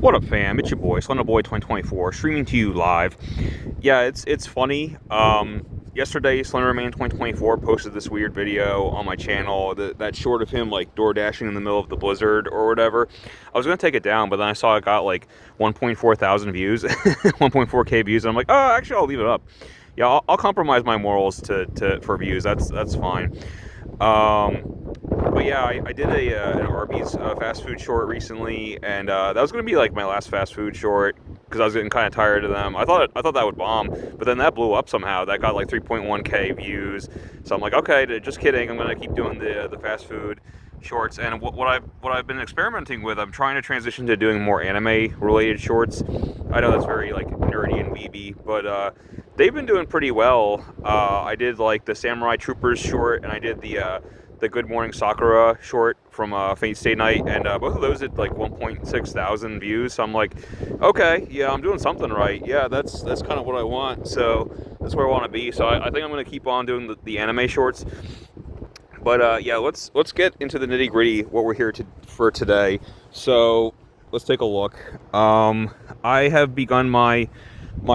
What up, fam? It's your boy, Boy 2024, streaming to you live. Yeah, it's funny. Yesterday, Slenderman 2024 posted this weird video on my channel, that short of him like door dashing in the middle of the blizzard or whatever. I was gonna take it down, but then I saw it got like 1.4 thousand views, 1.4K views, and I'm like, oh, actually, I'll leave it up. Yeah, I'll compromise my morals for views. That's fine. But yeah, I did an Arby's fast food short recently, and that was going to be like my last fast food short because I was getting kind of tired of them. I thought that would bomb, but then that blew up somehow. That got like 3.1K views. So I'm like, okay, just kidding. I'm going to keep doing the fast food shorts. And what I've been experimenting with, I'm trying to transition to doing more anime related shorts. I know that's very like nerdy and weeby, but they've been doing pretty well. I did like the Samurai Troopers short, and I did the Good Morning Sakura short from Fate Stay Night, and both of those did like 1.6 thousand views. So I'm like, okay, yeah, I'm doing something right. Yeah, that's kind of what I want. So that's where I want to be. So I think I'm going to keep on doing the anime shorts. But yeah, let's get into the nitty gritty. What we're here for today. So let's take a look. I have begun my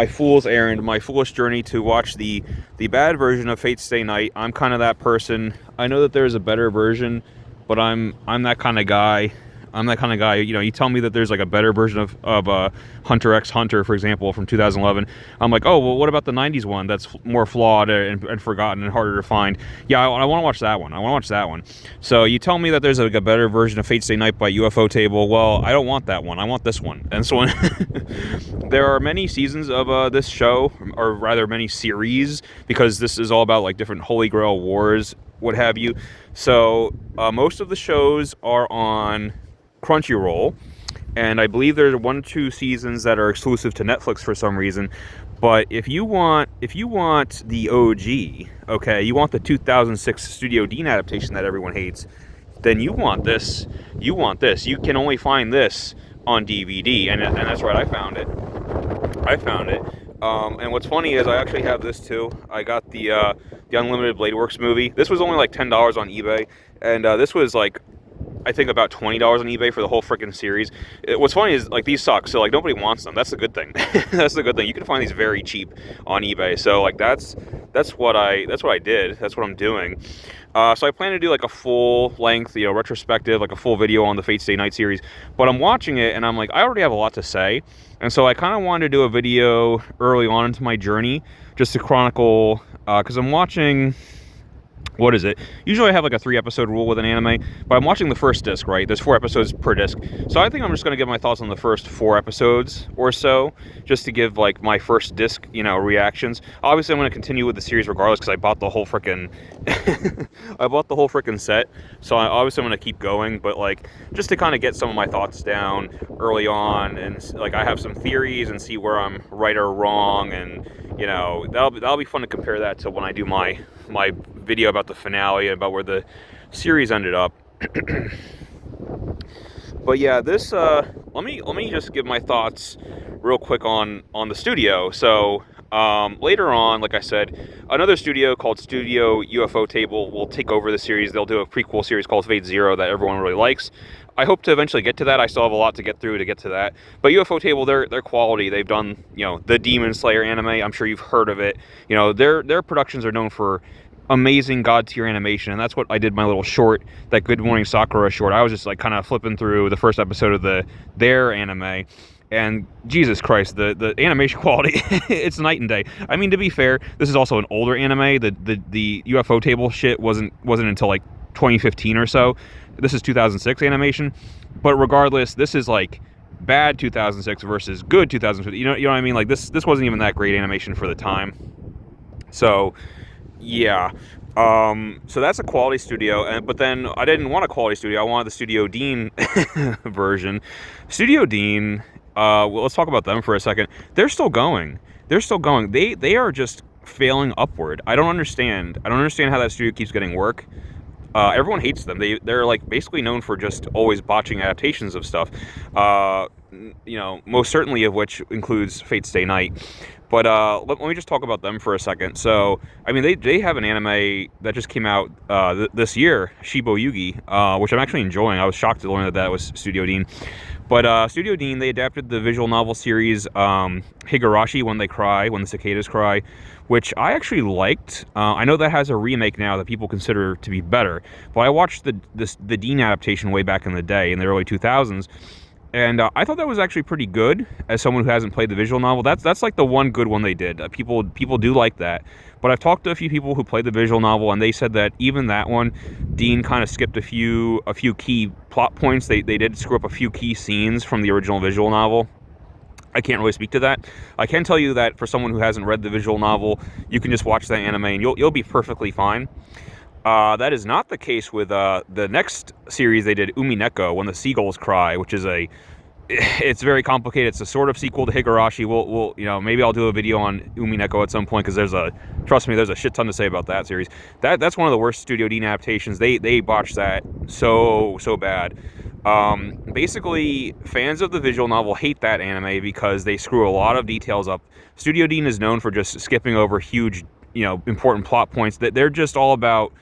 fool's errand, my foolish journey to watch the bad version of Fate Stay Night. I'm kind of that person. I know that there's a better version, but I'm that kind of guy. I'm that kind of guy. You know, you tell me that there's like a better version of Hunter x Hunter, for example, from 2011. I'm like, oh, well, what about the 90s one that's more flawed and forgotten and harder to find? Yeah, I want to watch that one. I want to watch that one. So you tell me that there's like a better version of Fate Stay Night by UFO Table. Well, I don't want that one. I want this one. And so there are many seasons of this show, or rather many series, because this is all about like different Holy Grail wars, what have you. So most of the shows are on Crunchyroll, and I believe there's 1 or 2 seasons that are exclusive to Netflix for some reason. But if you want the OG, okay, you want the 2006 Studio Deen adaptation that everyone hates, then you want this. You can only find this on DVD, and that's right, I found it. And what's funny is I actually have this too. I got the Unlimited Blade Works movie. This was only like $10 on eBay, and this was like, I think, about $20 on eBay for the whole freaking series. What's funny is like these suck, so like nobody wants them. That's the good thing. That's the good thing. You can find these very cheap on eBay. So like that's what I did. That's what I'm doing. So I plan to do like a full length, retrospective, like a full video on the Fate Stay Night series. But I'm watching it and I'm like, I already have a lot to say, and so I kind of wanted to do a video early on into my journey just to chronicle, because I'm watching. What is it? Usually I have like a 3-episode rule with an anime, but I'm watching the first disc, right? There's 4 episodes per disc. So I think I'm just going to give my thoughts on the first 4 episodes or so, just to give like my first disc, reactions. Obviously I'm going to continue with the series regardless because I bought the whole freaking set. So obviously I'm going to keep going, but like just to kind of get some of my thoughts down early on, and like I have some theories and see where I'm right or wrong, and that'll be fun to compare that to when I do my video about the finale and about where the series ended up. But yeah, this let me just give my thoughts real quick on the studio. So later on, like I said, another studio called Studio UFO Table will take over the series. They'll do a prequel series called Fate Zero that everyone really likes. I hope to eventually get to that. I still have a lot to get through to get to that. But UFO Table, they're quality. They've done, the Demon Slayer anime. I'm sure you've heard of it. Their productions are known for amazing god tier animation, and that's what I did my little short, that Good Morning Sakura short. I was just like kind of flipping through the first episode of their anime, and Jesus Christ, the animation quality, it's night and day. I mean, to be fair, this is also an older anime. The UFO Table shit wasn't until like 2015 or so. This is 2006 animation, but regardless, this is like bad 2006 versus good 2015. You know what I mean? Like this wasn't even that great animation for the time. So yeah, so that's a quality studio, but then I didn't want a quality studio. I wanted the Studio Deen version. Studio Deen, well, let's talk about them for a second. They're still going. They are just failing upward. I don't understand how that studio keeps getting work. Everyone hates them. They're like basically known for just always botching adaptations of stuff. Most certainly of which includes Fate Stay Night. But let me just talk about them for a second. So, I mean, they have an anime that just came out this year, Shibo Yugi, which I'm actually enjoying. I was shocked to learn that was Studio Deen. But Studio Deen, they adapted the visual novel series Higurashi, When They Cry, When the Cicadas Cry, which I actually liked. I know that has a remake now that people consider to be better, but I watched the Deen adaptation way back in the day, in the early 2000s, and I thought that was actually pretty good. As someone who hasn't played the visual novel, that's like the one good one they did. People do like that. But I've talked to a few people who played the visual novel, and they said that even that one, Deen kind of skipped a few key plot points. They did screw up a few key scenes from the original visual novel. I can't really speak to that. I can tell you that for someone who hasn't read the visual novel, you can just watch that anime and you'll be perfectly fine. That is not the case with the next series they did, Umineko, When the Seagulls Cry, which is it's very complicated. It's a sort of sequel to Higurashi. We'll maybe I'll do a video on Umineko at some point, because trust me, there's a shit ton to say about that series. That's one of the worst Studio Deen adaptations. They botched that so bad. Basically, fans of the visual novel hate that anime because they screw a lot of details up. Studio Deen is known for just skipping over huge, important plot points. That they're just all about,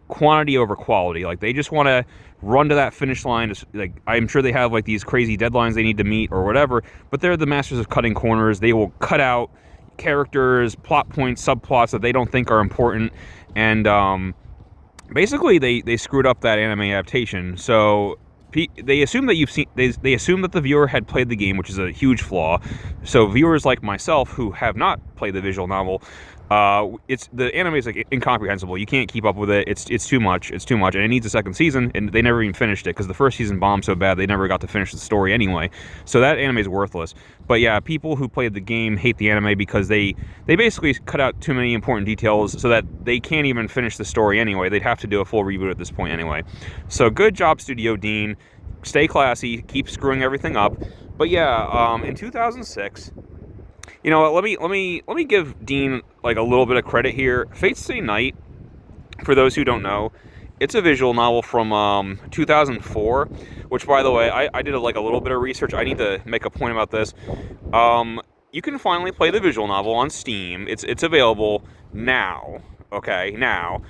quantity over quality. Like, they just want to run to that finish line. Like, I'm sure they have like these crazy deadlines they need to meet or whatever, but they're the masters of cutting corners. They will cut out characters, plot points, subplots that they don't think are important, and basically they screwed up that anime adaptation. So they assume that they assume that the viewer had played the game, which is a huge flaw. So viewers like myself who have not played the visual novel, the anime is like incomprehensible. You can't keep up with it. It's too much, and it needs a second season, and they never even finished it because the first season bombed so bad they never got to finish the story anyway. So that anime is worthless. But yeah, people who played the game hate the anime because they basically cut out too many important details so that they can't even finish the story anyway. They'd have to do a full reboot at this point anyway. So good job, Studio Deen. Stay classy, keep screwing everything up. But yeah, in 2006, let me give Deen like a little bit of credit here. Fate's Stay Night, for those who don't know, it's a visual novel from 2004, which, by the way, I did a little bit of research. I need to make a point about this. You can finally play the visual novel on Steam. It's available now. Okay, now.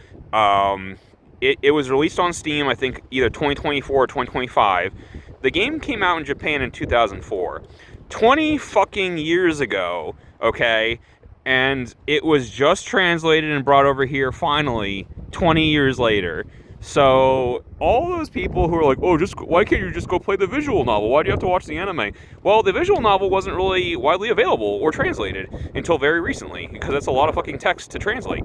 It was released on Steam, I think, either 2024 or 2025. The game came out in Japan in 2004. 20 fucking years ago, okay? And it was just translated and brought over here, finally, 20 years later. So, all those people who are like, oh, why can't you just go play the visual novel? Why do you have to watch the anime? Well, the visual novel wasn't really widely available or translated until very recently, because that's a lot of fucking text to translate.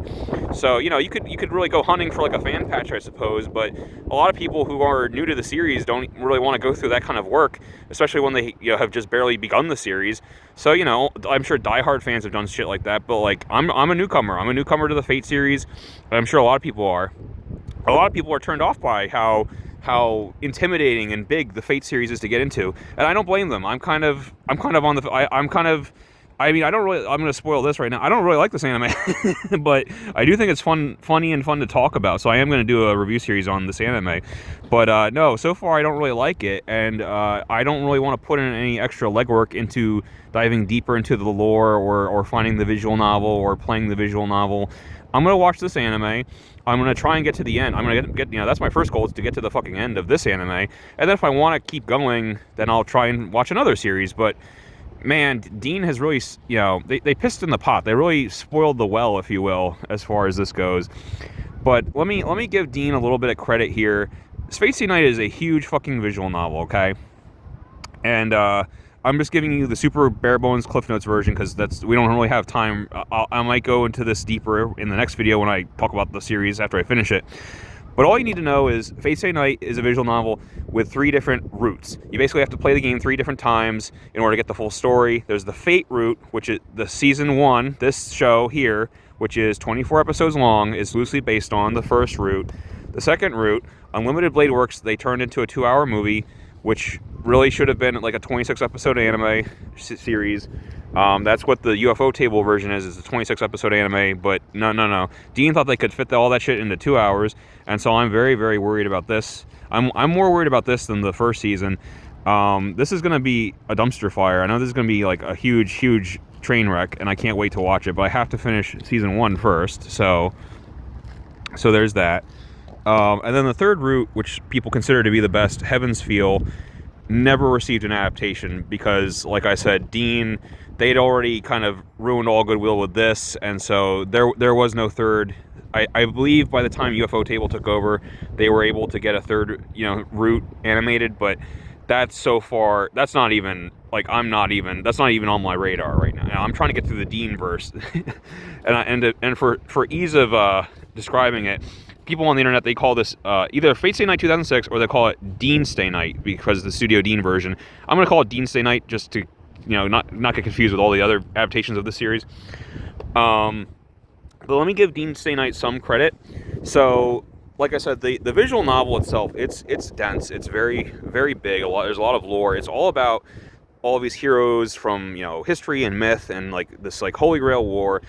So, you could really go hunting for like a fan patch, I suppose, but a lot of people who are new to the series don't really want to go through that kind of work, especially when they have just barely begun the series. So, I'm sure diehard fans have done shit like that, but like I'm a newcomer. I'm a newcomer to the Fate series. I'm sure a lot of people are. A lot of people are turned off by how intimidating and big the Fate series is to get into, and I don't blame them. I'm kind of on the. I mean, I'm going to spoil this right now. I don't really like this anime, but I do think it's funny and fun to talk about. So I am going to do a review series on this anime. But no, so far I don't really like it, and I don't really want to put in any extra legwork into diving deeper into the lore or finding the visual novel or playing the visual novel. I'm going to watch this anime. I'm going to try and get to the end. I'm going to get that's my first goal, is to get to the fucking end of this anime. And then if I want to keep going, then I'll try and watch another series. But man, Deen has really, they pissed in the pot. They really spoiled the well, if you will, as far as this goes. But let me give Deen a little bit of credit here. Fate's Stay Night is a huge fucking visual novel, okay? And I'm just giving you the super bare bones Cliff Notes version because we don't really have time. I might go into this deeper in the next video when I talk about the series after I finish it. But all you need to know is Fate's Stay Night is a visual novel with 3 different routes. You basically have to play the game 3 different times in order to get the full story. There's the Fate route, which is the season 1, this show here, which is 24 episodes long, is loosely based on the first route. The second route, Unlimited Blade Works, they turned into a 2-hour movie, which really should have been like a 26-episode anime series. That's what the UFO table version is a 26-episode anime, but no. Deen thought they could fit all that shit into 2 hours, and so I'm very, very worried about this. I'm more worried about this than the first season. This is going to be a dumpster fire. I know this is going to be like a huge, huge train wreck, and I can't wait to watch it, but I have to finish season 1 first, so there's that. And then the third route, which people consider to be the best, Heaven's Feel, never received an adaptation because, like I said, Deen, they'd already kind of ruined all goodwill with this, and so there was no third. I believe by the time UFO Table took over, they were able to get a third, route animated, but that's so far, that's not even, like, that's not even on my radar right now. I'm trying to get through the Deen verse, and for ease of describing it, people on the internet, they call this either Fate Stay Night 2006 or they call it Deen Stay Night because the Studio Deen version. I'm going to call it Deen Stay Night just to, not get confused with all the other adaptations of the series. But let me give Deen Stay Night some credit. So, like I said, the visual novel itself, it's dense. It's very, very big. There's a lot of lore. It's all about all of these heroes from, history and myth and like this like Holy Grail war.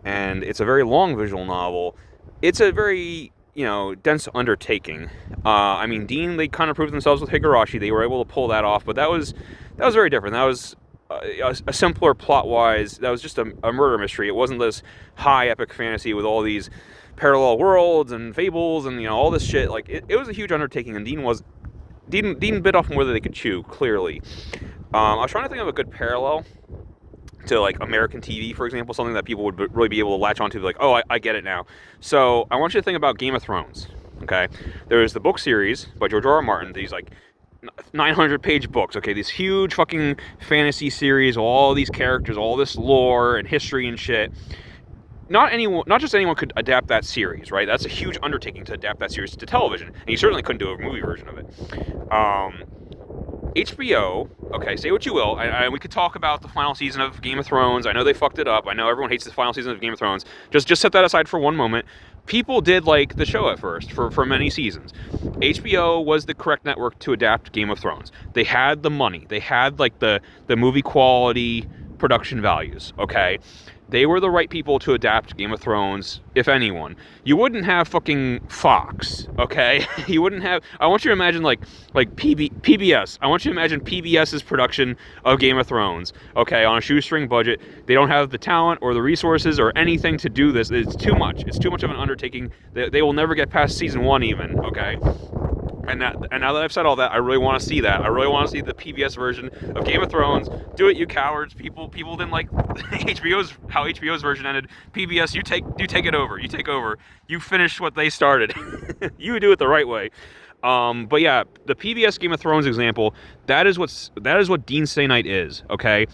And it's a very long visual novel. It's a very, dense undertaking. I mean, Deen, they kind of proved themselves with Higurashi. They were able to pull that off, but that was very different. That was a simpler plot-wise. That was just a murder mystery. It wasn't this high epic fantasy with all these parallel worlds and fables and all this shit. Like it was a huge undertaking, and Deen bit off more than they could chew. Clearly, I was trying to think of a good parallel to like American TV, for example, something that people would really be able to latch onto, like, oh, I get it now. So I want you to think about Game of Thrones. Okay, there's the book series by George R.R. Martin. These like 900-page books. Okay, this huge fucking fantasy series, all these characters, all this lore and history and shit. Not just anyone could adapt that series, right? That's a huge undertaking to adapt that series to television, and you certainly couldn't do a movie version of it. HBO, okay, say what you will, we could talk about the final season of Game of Thrones. I know they fucked it up. I know everyone hates the final season of Game of Thrones. Just set that aside for one moment. People did like the show at first for many seasons. HBO was the correct network to adapt Game of Thrones. They had the money. They had like the movie quality production values, okay? They were the right people to adapt Game of Thrones, if anyone. You wouldn't have fucking Fox, okay? You wouldn't have... I want you to imagine, like PBS. I want you to imagine PBS's production of Game of Thrones, okay, on a shoestring budget. They don't have the talent or the resources or anything to do this. It's too much. It's too much of an undertaking. They will never get past season 1 even, okay? And now that I've said all that, I really want to see that. I really want to see the PBS version of Game of Thrones. Do it, you cowards! People didn't like how HBO's version ended. PBS, you take it over. You take over. You finish what they started. You do it the right way. But yeah, the PBS Game of Thrones example. That is what Deen Stay Night is. Okay,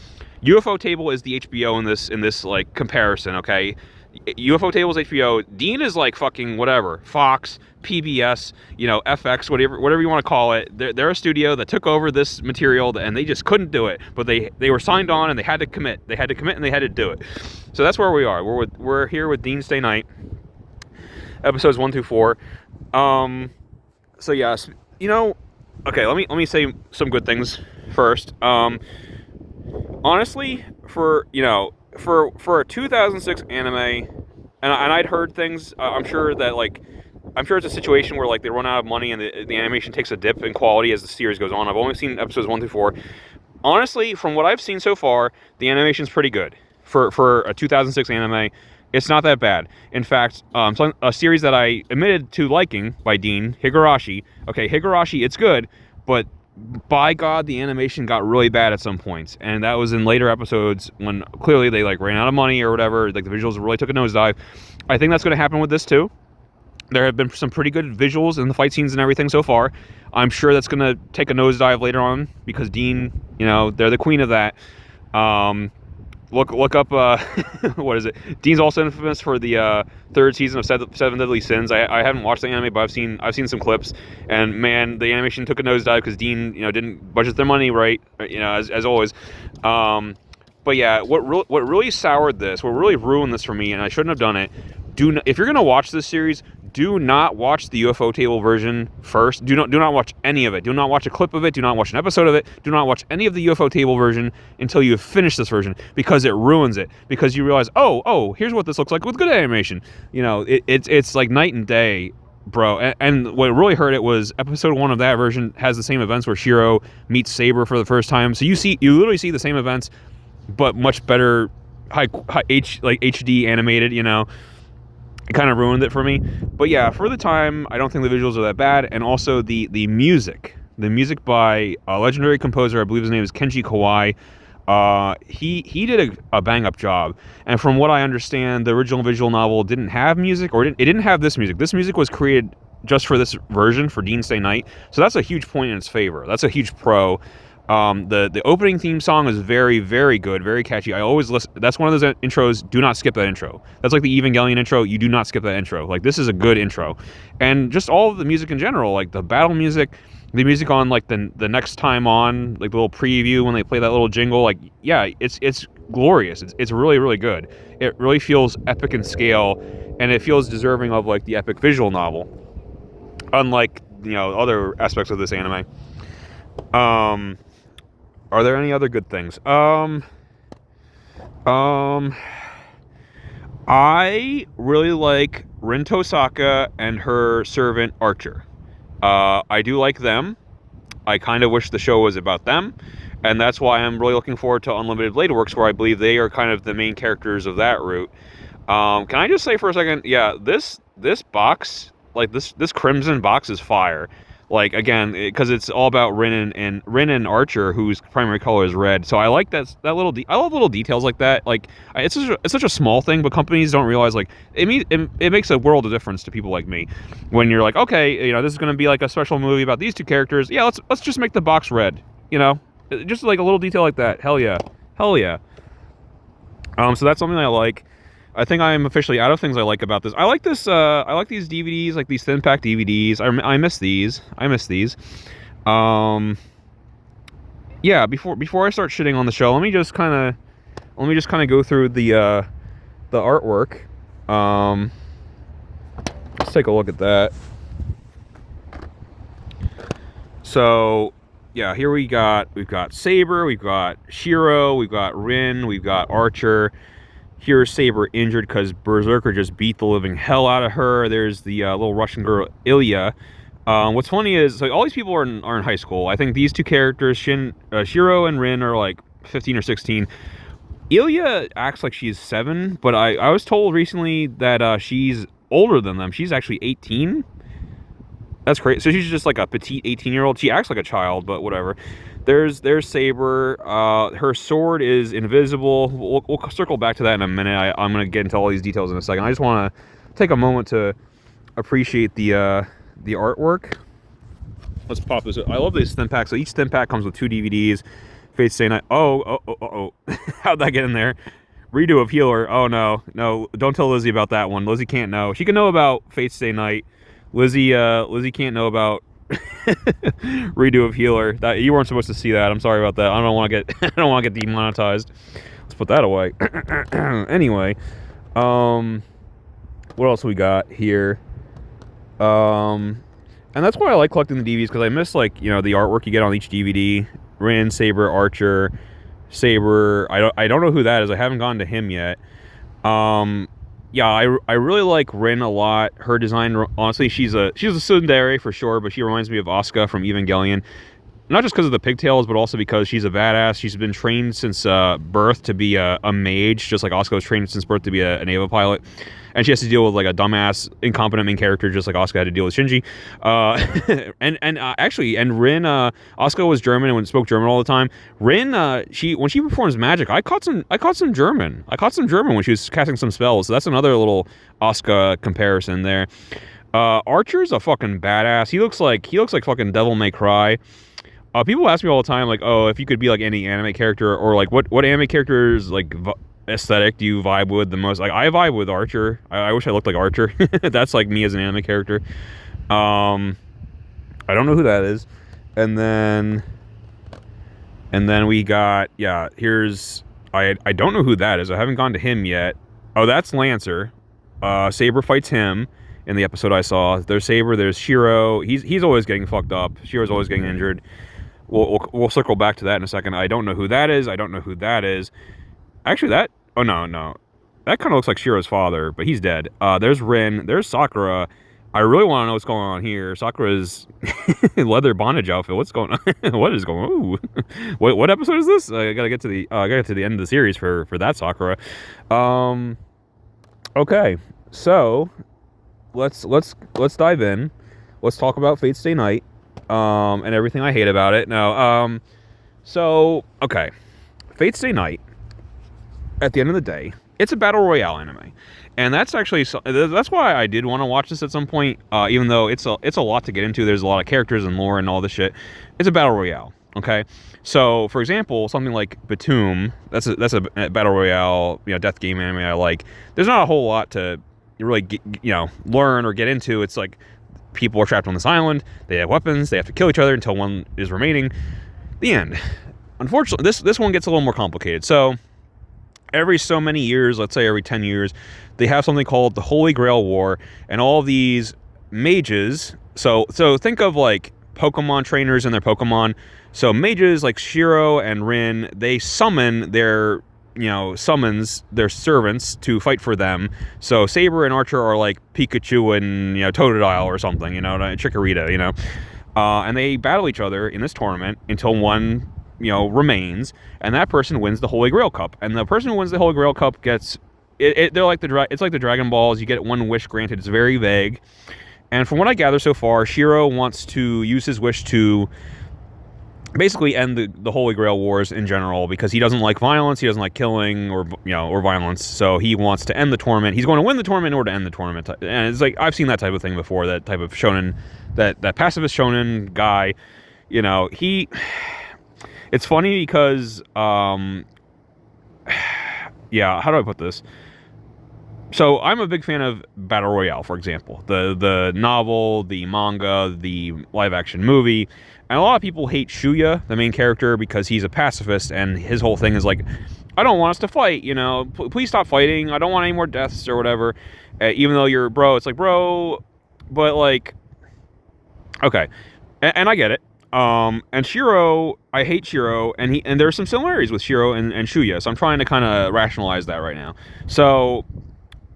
UFO Table is the HBO in this like comparison. Okay. UFO Table's HBO. Deen is like fucking whatever. Fox, PBS, FX, whatever you want to call it. They're a studio that took over this material and they just couldn't do it. But they were signed on and they had to commit. They had to commit and they had to do it. So that's where we are. We're here with Deen Stay Night, episodes 1 through 4. So yes, okay. Let me say some good things first. Honestly, for a 2006 anime, and I'd heard things, I'm sure it's a situation where like they run out of money and the animation takes a dip in quality as the series goes on. I've only seen episodes 1 through 4. Honestly, from what I've seen so far, the animation's pretty good. For a 2006 anime, it's not that bad. In fact, a series that I admitted to liking by Deen, Higurashi. Okay, Higurashi, it's good, but by God, the animation got really bad at some points, and that was in later episodes when clearly they like ran out of money or whatever. Like the visuals really took a nosedive. I think that's going to happen with this too. There have been some pretty good visuals in the fight scenes and everything so far. I'm sure that's going to take a nosedive later on because Deen, they're the queen of that. Look up, what is it? Deen's also infamous for the third season of Seven Deadly Sins. I haven't watched the anime, but I've seen some clips, and man, the animation took a nosedive because Deen, didn't budget their money right, as always. But yeah, what really soured this, what really ruined this for me, and I shouldn't have done it. If you're gonna watch this series, do not watch the UFO Table version first. Do not watch any of it. Do not watch a clip of it. Do not watch an episode of it. Do not watch any of the UFO Table version until you have finished this version, because it ruins it. Because you realize, oh, here's what this looks like with good animation. It's like night and day, bro. And what really hurt it was episode 1 of that version has the same events where Shiro meets Saber for the first time. So you literally see the same events, but much better, high HD animated. It kind of ruined it for me. But yeah, for the time, I don't think the visuals are that bad. And also the music The music by a legendary composer, I believe his name is Kenji Kawai. He did a bang up job, and from what I understand, the original visual novel didn't have music, or it didn't have this music. This music was created just for this version, for Deen Stay Night. So that's a huge point in its favor. That's a huge pro. The opening theme song is very, very good, very catchy. I always listen. That's one of those intros. Do not skip that intro. That's like the Evangelion intro. You do not skip that intro. Like, this is a good intro, and just all of the music in general, like the battle music. The music on like the next time on, like the little preview when they play that little jingle, like, yeah, it's glorious. It's really, really good. It really feels epic in scale, and it feels deserving of like the epic visual novel, unlike, you know, other aspects of this anime. Are there any other good things? I really like Rin Tosaka and her servant Archer. I do like them. I kind of wish the show was about them, and that's why I'm really looking forward to Unlimited Blade Works, where I believe they are kind of the main characters of that route. Can I just say for a second, yeah, this box, like this Crimson box is fire. Like, again, because it's all about Rin and Archer, whose primary color is red. So I like that little. I love little details like that. Like, it's such a small thing, but companies don't realize, like, it makes a world of difference to people like me. When you're like, okay, you know, this is going to be like a special movie about these two characters. Yeah, let's just make the box red. You know, just like a little detail like that. Hell yeah, hell yeah. So that's something I like. I think I'm officially out of things I like about this. I like this. I like these DVDs, like these thin pack DVDs. I miss these. Yeah. Before I start shitting on the show, let me just kind of go through the artwork. Let's take a look at that. So, yeah, here we've got Saber, we've got Shiro, we've got Rin, we've got Archer. Here's Saber injured because Berserker just beat the living hell out of her. There's the little Russian girl, Ilya. What's funny is, like, all these people are in high school. I think these two characters, Shiro and Rin, are like 15 or 16. Ilya acts like she's 7, but I was told recently that she's older than them. She's actually 18. That's crazy. So she's just like a petite 18-year-old. She acts like a child, but whatever. There's Saber. Her sword is invisible. We'll circle back to that in a minute. I'm going to get into all these details in a second. I just want to take a moment to appreciate the artwork. Let's pop this. I love these thin packs. So each thin pack comes with 2 DVDs. Fate Stay Night. Oh. How'd that get in there? Redo of Healer. Oh, no. Don't tell Lizzie about that one. Lizzie can't know. She can know about Fate Stay Night. Lizzie can't know about Redo of Healer. That you weren't supposed to see that. I'm sorry about that. I don't want to get demonetized. Let's put that away. Anyway, what else we got here? And that's why I like collecting the DVDs, because I miss, like, you know, the artwork you get on each DVD. Rin, Saber, Archer, Saber. I don't know who that is. I haven't gotten to him yet. Yeah, I really like Rin a lot. Her design, honestly, she's a tsundere for sure, but she reminds me of Asuka from Evangelion. Not just because of the pigtails, but also because she's a badass. She's been trained since birth to be a mage, just like Asuka was trained since birth to be a naval pilot. And she has to deal with, like, a dumbass, incompetent main character, just like Asuka had to deal with Shinji. Actually, Rin, Asuka was German and spoke German all the time. Rin, when she performs magic, I caught some German. I caught some German when she was casting some spells. So that's another little Asuka comparison there. Archer's a fucking badass. He looks like fucking Devil May Cry. People ask me all the time, like, oh, if you could be like any anime character, or like what anime characters, like, aesthetic do you vibe with the most? Like, I vibe with Archer. I wish I looked like Archer. That's like me as an anime character. I don't know who that is. And then we got, yeah, here's, I don't know who that is. I haven't gone to him yet. Oh, that's Lancer. Saber fights him in the episode I saw. There's Saber, there's Shiro. He's always getting fucked up. Shiro's always getting injured. We'll circle back to that in a second. I don't know who that is. Actually, oh, no. That kind of looks like Shiro's father, but he's dead. There's Rin. There's Sakura. I really want to know what's going on here. Sakura's leather bondage outfit. What's going on? What is going on? Ooh. What episode is this? I gotta get to the end of the series for that Sakura. Okay, so let's dive in. Let's talk about Fate Stay Night. and everything I hate about it. No, so okay, Fate Stay Night. At the end of the day, it's a battle royale anime, and that's actually that's why I did want to watch this at some point. Even though it's a lot to get into, there's a lot of characters and lore and all this shit. It's a battle royale. Okay, so for example, something like Batum, that's a battle royale, death game anime I like. There's not a whole lot to really learn or get into. It's like people are trapped on this island. They have weapons. They have to kill each other until one is remaining. The end. Unfortunately, this one gets a little more complicated. So every so many years, let's say every 10 years, they have something called the Holy Grail War, and all these mages. So think of like Pokemon trainers and their Pokemon. So mages like Shiro and Rin, they summon their summons their servants to fight for them. So Saber and Archer are like Pikachu and Totodile or something, Chikorita, and they battle each other in this tournament until one remains, and that person wins the Holy Grail Cup. And the person who wins the Holy Grail Cup gets they're like it's like the Dragon Balls. You get one wish granted. It's very vague. And from what I gather so far, Shiro wants to use his wish to basically end the Holy Grail Wars in general, because he doesn't like violence, he doesn't like killing or violence. So he wants to end the tournament. He's going to win the tournament in order to end the tournament. And it's like I've seen that type of thing before. That type of shonen, that pacifist shonen guy. He. It's funny because, how do I put this? So I'm a big fan of Battle Royale, for example. The novel, the manga, the live-action movie. And a lot of people hate Shuya, the main character, because he's a pacifist, and his whole thing is like, I don't want us to fight, please stop fighting, I don't want any more deaths or whatever. Even though you're bro, it's like, bro, but like, okay. And I get it. And Shiro, I hate Shiro, and there are some similarities with Shiro and Shuya, so I'm trying to kind of rationalize that right now. So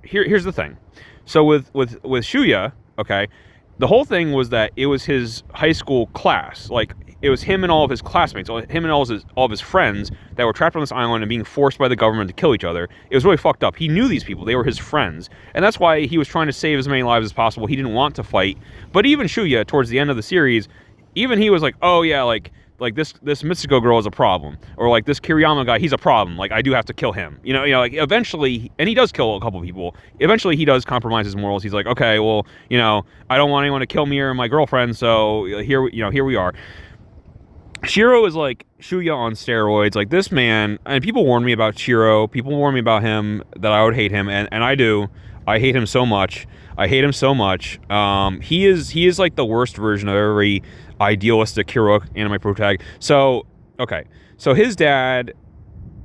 here's the thing. So with Shuya, okay, the whole thing was that it was his high school class. Like, it was him and all of his classmates, him and all of his friends that were trapped on this island and being forced by the government to kill each other. It was really fucked up. He knew these people. They were his friends. And that's why he was trying to save as many lives as possible. He didn't want to fight. But even Shuya, towards the end of the series, even he was like, oh yeah, like this Mitsuko girl is a problem, or like this Kiriyama guy, he's a problem. Like, I do have to kill him. Like eventually, and he does kill a couple people. Eventually, he does compromise his morals. He's like, okay, well, I don't want anyone to kill me or my girlfriend, so here we are. Shiro is like Shuya on steroids. Like, this man, and people warned me about Shiro. People warned me about him, that I would hate him, and I do. I hate him so much. He is like the worst version of every idealistic hero anime protag. So, okay. So his dad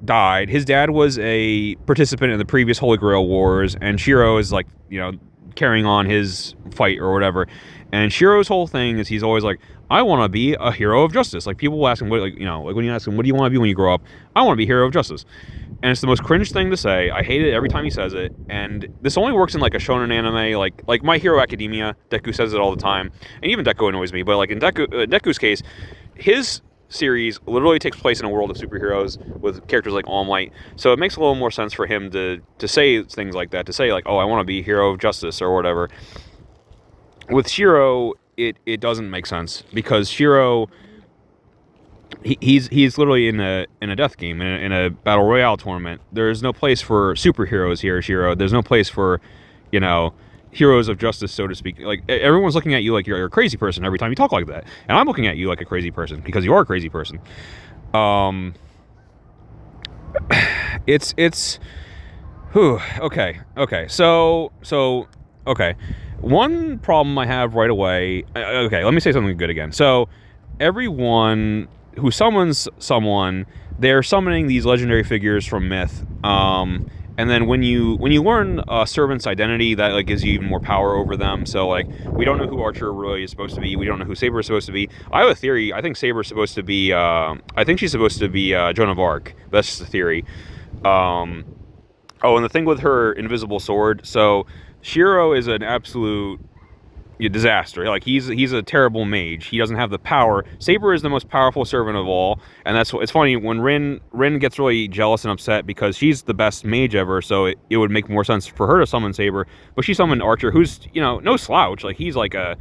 died. His dad was a participant in the previous Holy Grail Wars, and Shiro is like, carrying on his fight or whatever. And Shiro's whole thing is he's always like, I want to be a hero of justice. Like, people will ask him, like when you ask him, what do you want to be when you grow up? I want to be a hero of justice. And it's the most cringe thing to say. I hate it every time he says it. And this only works in like a shonen anime, like My Hero Academia. Deku says it all the time, and even Deku annoys me. But like in Deku's case, his series literally takes place in a world of superheroes with characters like All Might. So it makes a little more sense for him to say things like that. To say like, oh, I want to be a hero of justice or whatever. With Shiro, it doesn't make sense, because Shiro, he's literally in a death game, in a battle royale tournament. There's no place for superheroes here, Shiro. There's no place for, heroes of justice, so to speak. Like, everyone's looking at you like you're a crazy person every time you talk like that, and I'm looking at you like a crazy person because you are a crazy person. Okay. So okay. One problem I have right away. Okay, let me say something good again. So, everyone who summons someone, they're summoning these legendary figures from myth. And then when you learn a servant's identity, that like gives you even more power over them. So like, we don't know who Archer really is supposed to be. We don't know who Saber is supposed to be. I have a theory. I think Saber's supposed to be. I think she's supposed to be Joan of Arc. That's just a theory. And the thing with her invisible sword. So Shiro is an absolute disaster. Like, he's a terrible mage. He doesn't have the power. Saber is the most powerful servant of all, and it's funny when Rin gets really jealous and upset because she's the best mage ever. So it would make more sense for her to summon Saber, but she summoned Archer, who's no slouch. Like, he's like a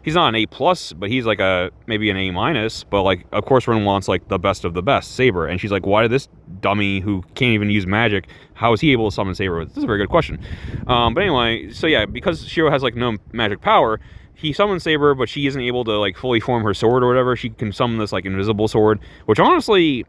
he's not an A plus, but he's like maybe an A minus. But like, of course, Rin wants like the best of the best, Saber, and she's like, why did this dummy who can't even use magic? How is he able to summon Saber? This is a very good question. But anyway, so yeah, because Shiro has like no magic power, he summons Saber, but she isn't able to like fully form her sword or whatever. She can summon this like invisible sword, which honestly,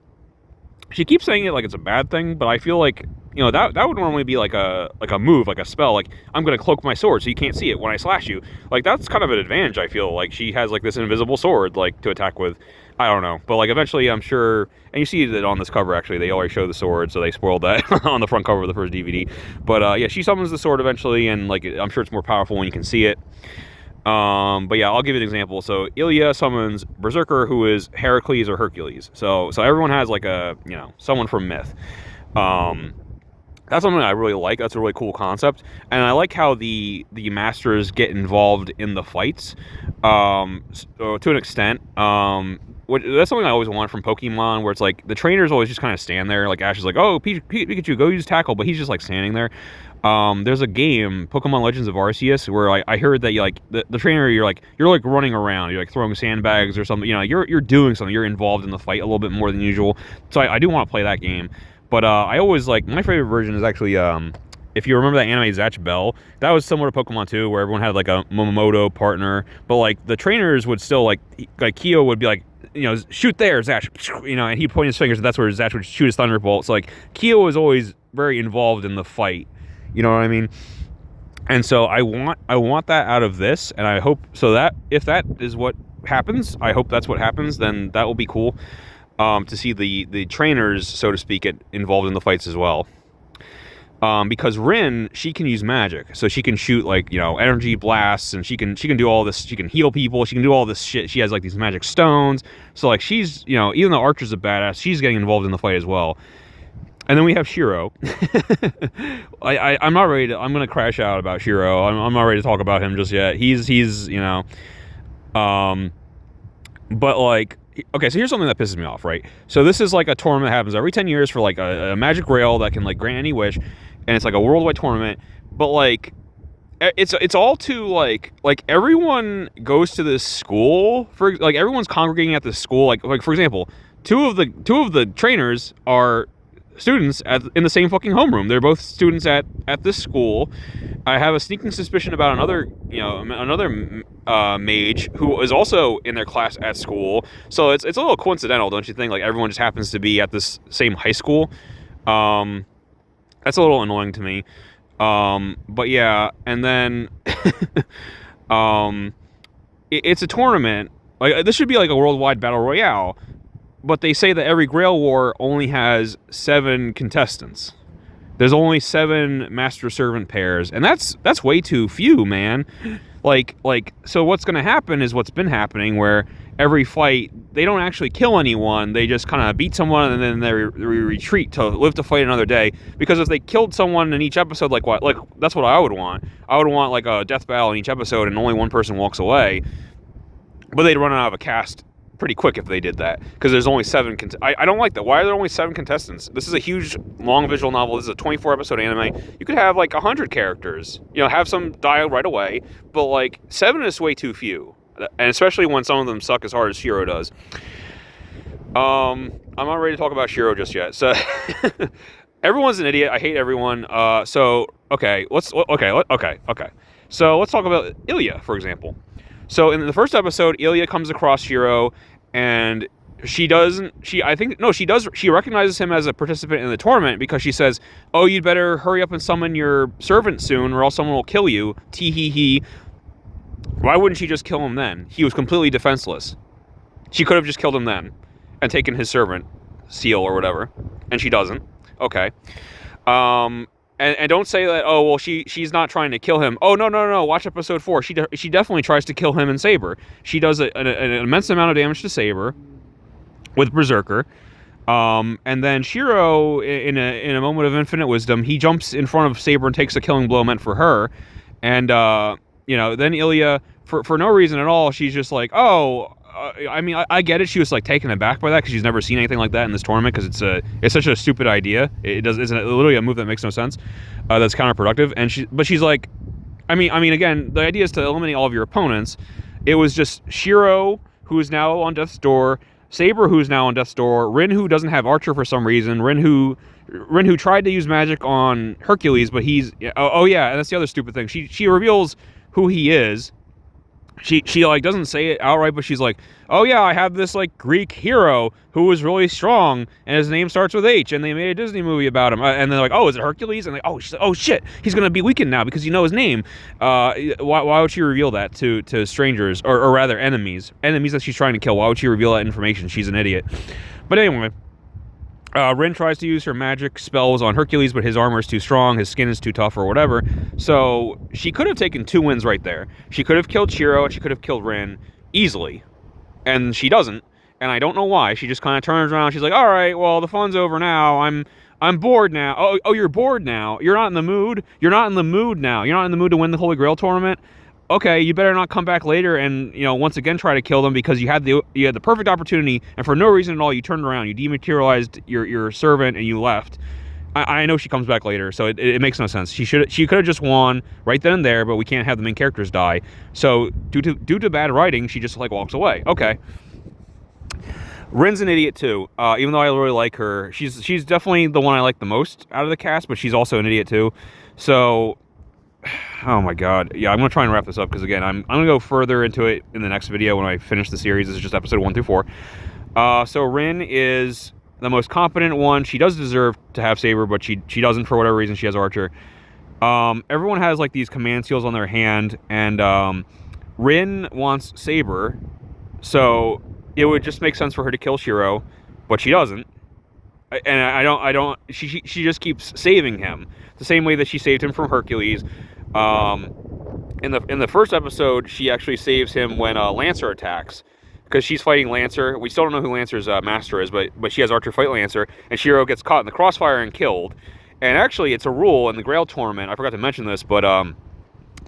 she keeps saying it like it's a bad thing, but I feel like, you know, that would normally be like a move, like a spell, like I'm gonna cloak my sword so you can't see it when I slash you. Like that's kind of an advantage. I feel like she has like this invisible sword like to attack with. I don't know, but like eventually I'm sure, and you see that on this cover actually, they already show the sword, so they spoiled that on the front cover of the first DVD. But yeah, she summons the sword eventually, and like I'm sure it's more powerful when you can see it. But yeah, I'll give you an example. So Ilya summons Berserker, who is Heracles or Hercules. So everyone has like a, you know, someone from myth. That's something I really like. That's a really cool concept, and I like how the masters get involved in the fights, to an extent. That's something I always want from Pokemon, where it's like the trainers always just kind of stand there. Like Ash is like, "Oh, Pikachu, go use tackle," but he's just like standing there. There's a game, Pokemon Legends of Arceus, where I heard that you like the trainer, you're like running around, you're like throwing sandbags or something. You know, you're doing something. You're involved in the fight a little bit more than usual. So I do want to play that game. But I always like, my favorite version is actually, if you remember that anime Zatch Bell, that was similar to Pokemon 2, where everyone had like a Momomoto partner, but like the trainers would still like Kyo would be like, you know, shoot there, Zatch, you know, and he'd point his fingers, and that's where Zatch would shoot his Thunderbolt. So like Kyo was always very involved in the fight, you know what I mean? And so I want that out of this, and I hope, so that if that is what happens, I hope that's what happens, then that will be cool. To see the trainers, so to speak, get involved in the fights as well. Because Rin, she can use magic, so she can shoot like, you know, energy blasts, and she can do all this. She can heal people. She can do all this shit. She has like these magic stones. So like she's, you know, even though Archer's a badass, she's getting involved in the fight as well. And then we have Shiro. I'm not ready to. I'm gonna crash out about Shiro. I'm not ready to talk about him just yet. He's you know, but like. Okay, so here's something that pisses me off, right? So this is like a tournament that happens every 10 years for like a magic rail that can like grant any wish, and it's like a worldwide tournament, but like it's all too like everyone goes to this school, for like everyone's congregating at this school, like for example, two of the trainers are students in the same fucking homeroom. They're both students at this school. I have a sneaking suspicion about another mage who is also in their class at school. So it's a little coincidental, don't you think? Like everyone just happens to be at this same high school. That's a little annoying to me. But yeah, and then it's a tournament. Like this should be like a worldwide battle royale. But they say that every Grail War only has 7 contestants. There's only 7 master-servant pairs, and that's way too few, man. Like, so what's going to happen is what's been happening, where every fight, they don't actually kill anyone, they just kind of beat someone, and then they retreat to live to fight another day. Because if they killed someone in each episode, like that's what I would want. I would want like a death battle in each episode, and only one person walks away. But they'd run out of a cast pretty quick if they did that, because there's only 7 I don't like that. Why are there only 7 contestants? This is a huge long visual novel. This is a 24 episode anime. You could have like 100 characters, you know, have some die right away, but like 7 is way too few, and especially when some of them suck as hard as Shiro does. I'm not ready to talk about Shiro just yet. So everyone's an idiot. I hate everyone. So okay, so let's talk about Ilya, for example. So in the first episode, Ilya comes across Shiro, and she recognizes him as a participant in the tournament, because she says, "Oh, you'd better hurry up and summon your servant soon, or else someone will kill you." Tee-hee-hee. Why wouldn't she just kill him then? He was completely defenseless. She could have just killed him then and taken his servant seal or whatever, and she doesn't. Okay. And don't say that, oh, well, she's not trying to kill him. Oh, no. Watch episode 4. She definitely tries to kill him and Saber. She does an immense amount of damage to Saber with Berserker. And then Shiro, in a moment of infinite wisdom, he jumps in front of Saber and takes a killing blow meant for her. And, then Ilya, for no reason at all, she's just like, oh... I get it. She was like taken aback by that, because she's never seen anything like that in this tournament, because it's such a stupid idea. It's literally a move that makes no sense. That's counterproductive. And she's like, I mean, again, the idea is to eliminate all of your opponents, It was just Shiro, who is now on death's door, Saber, who's now on death's door, Rin, who doesn't have Archer for some reason, Rin, who tried to use magic on Hercules, but he's yeah, and that's the other stupid thing. She reveals who he is. She like doesn't say it outright, but she's like, oh yeah, I have this like Greek hero who was really strong, and his name starts with H, and they made a Disney movie about him. And they're like, oh, is it Hercules? And like, oh shit, he's gonna be weakened now because you know his name. Why would she reveal that to strangers, or rather enemies that she's trying to kill? Why would she reveal that information? She's an idiot. But anyway. Rin tries to use her magic spells on Hercules, but his armor is too strong, his skin is too tough, or whatever. So she could have taken 2 wins right there. She could have killed Shiro, and she could have killed Rin easily. And she doesn't, and I don't know why. She just kind of turns around, she's like, all right, well, the fun's over now, I'm bored now. Oh, you're bored now? You're not in the mood? You're not in the mood now? You're not in the mood to win the Holy Grail tournament? Okay, you better not come back later and, once again try to kill them, because you had the perfect opportunity, and for no reason at all you turned around, you dematerialized your servant, and you left. I know she comes back later, so it makes no sense. She could have just won right then and there, but we can't have the main characters die. So due to bad writing, she just like walks away. Okay. Rin's an idiot too. Even though I really like her, she's definitely the one I like the most out of the cast, but she's also an idiot too. So. Oh my god. Yeah, I'm going to try and wrap this up because, again, I'm going to go further into it in the next video when I finish the series. This is just episode 1 through 4. So Rin is the most competent one. She does deserve to have Saber, but she doesn't for whatever reason. She has Archer. Everyone has, like, these command seals on their hand, and Rin wants Saber, so it would just make sense for her to kill Shiro, but she doesn't. And I don't. She just keeps saving him the same way that she saved him from Hercules. In the first episode, she actually saves him when Lancer attacks, because she's fighting Lancer. We still don't know who Lancer's master is, but she has Archer fight Lancer, and Shiro gets caught in the crossfire and killed. And actually, it's a rule in the Grail tournament. I forgot to mention this, but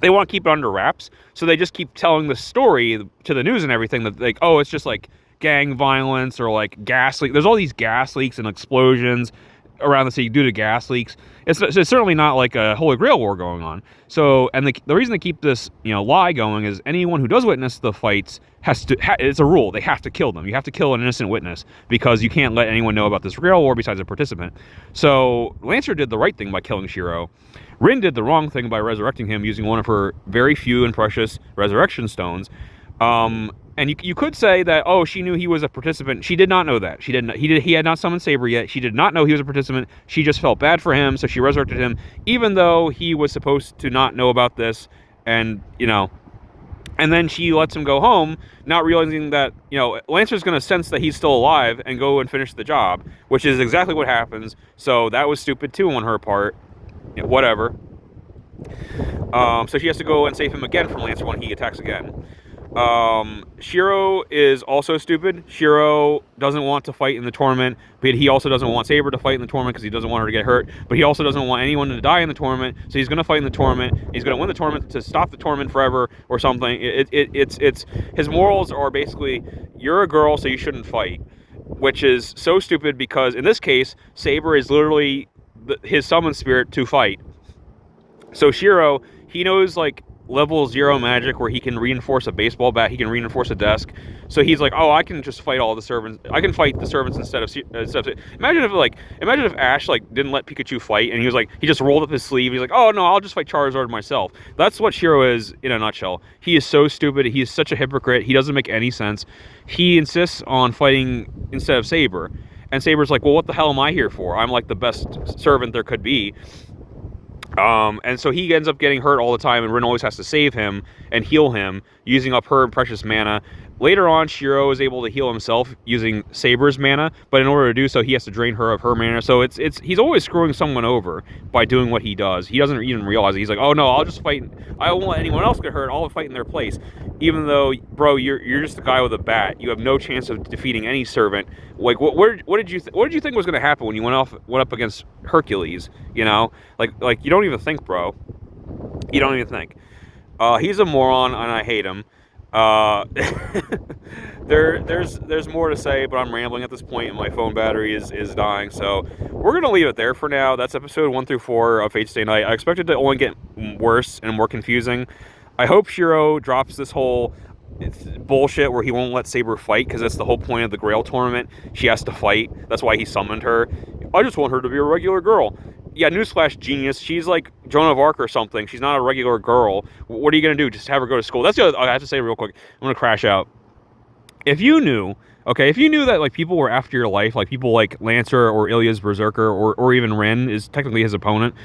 they want to keep it under wraps, so they just keep telling the story to the news and everything that, like, oh, it's just like gang violence or like gas leak. There's all these gas leaks and explosions around the city due to gas leaks. It's certainly not like a Holy Grail war going on. So, and the reason they keep this lie going is anyone who does witness the fights has to. It's a rule. They have to kill them. You have to kill an innocent witness because you can't let anyone know about this Grail war besides a participant. So Lancer did the right thing by killing Shiro. Rin did the wrong thing by resurrecting him using one of her very few and precious resurrection stones. And you could say that, oh, she knew he was a participant. She did not know that. He had not summoned Saber yet. She did not know he was a participant. She just felt bad for him, so she resurrected him, even though he was supposed to not know about this. And and then she lets him go home, not realizing that Lancer's going to sense that he's still alive and go and finish the job, which is exactly what happens. So that was stupid too on her part. Whatever. So she has to go and save him again from Lancer when he attacks again. Shiro is also stupid. Shiro doesn't want to fight in the tournament, but he also doesn't want Saber to fight in the tournament because he doesn't want her to get hurt, but he also doesn't want anyone to die in the tournament, so he's going to fight in the tournament. He's going to win the tournament to stop the tournament forever or something. It's his morals are basically, you're a girl, so you shouldn't fight, which is so stupid because in this case, Saber is literally his summon spirit to fight. So Shiro, he knows like level 0 magic where he can reinforce a baseball bat, he can reinforce a desk. So he's like, oh, I can just fight all the servants. I can fight the servants instead of imagine if Ash like didn't let Pikachu fight and he was like, he just rolled up his sleeve. He's like, oh no, I'll just fight Charizard myself. That's what Shiro is in a nutshell. He is so stupid. He is such a hypocrite. He doesn't make any sense. He insists on fighting instead of Saber. And Saber's like, well, what the hell am I here for? I'm like the best servant there could be. And so he ends up getting hurt all the time, and Rin always has to save him and heal him, using up her precious mana. Later on, Shiro is able to heal himself using Saber's mana, but in order to do so, he has to drain her of her mana. So he's always screwing someone over by doing what he does. He doesn't even realize it. He's like, oh no, I'll just fight. I won't let anyone else get hurt. I'll fight in their place. Even though, bro, you're just a guy with a bat. You have no chance of defeating any servant. Like, what did you think was going to happen when you went up against Hercules? Like you don't even think, bro. You don't even think. He's a moron, and I hate him. There's more to say, but I'm rambling at this point, and my phone battery is dying. So we're gonna leave it there for now. That's episode 1 through 4 of Fate Stay Night. I expect it to only get worse and more confusing. I hope Shiro drops this whole it's bullshit where he won't let Saber fight because that's the whole point of the Grail tournament. She has to fight. That's why he summoned her. I just want her to be a regular girl. Yeah, newsflash, genius. She's like Joan of Arc or something. She's not a regular girl. What are you gonna do? Just have her go to school? That's the other, I have to say real quick. I'm gonna crash out. If you knew, okay, if you knew that like people were after your life, like people like Lancer or Ilya's Berserker or even Ren is technically his opponent,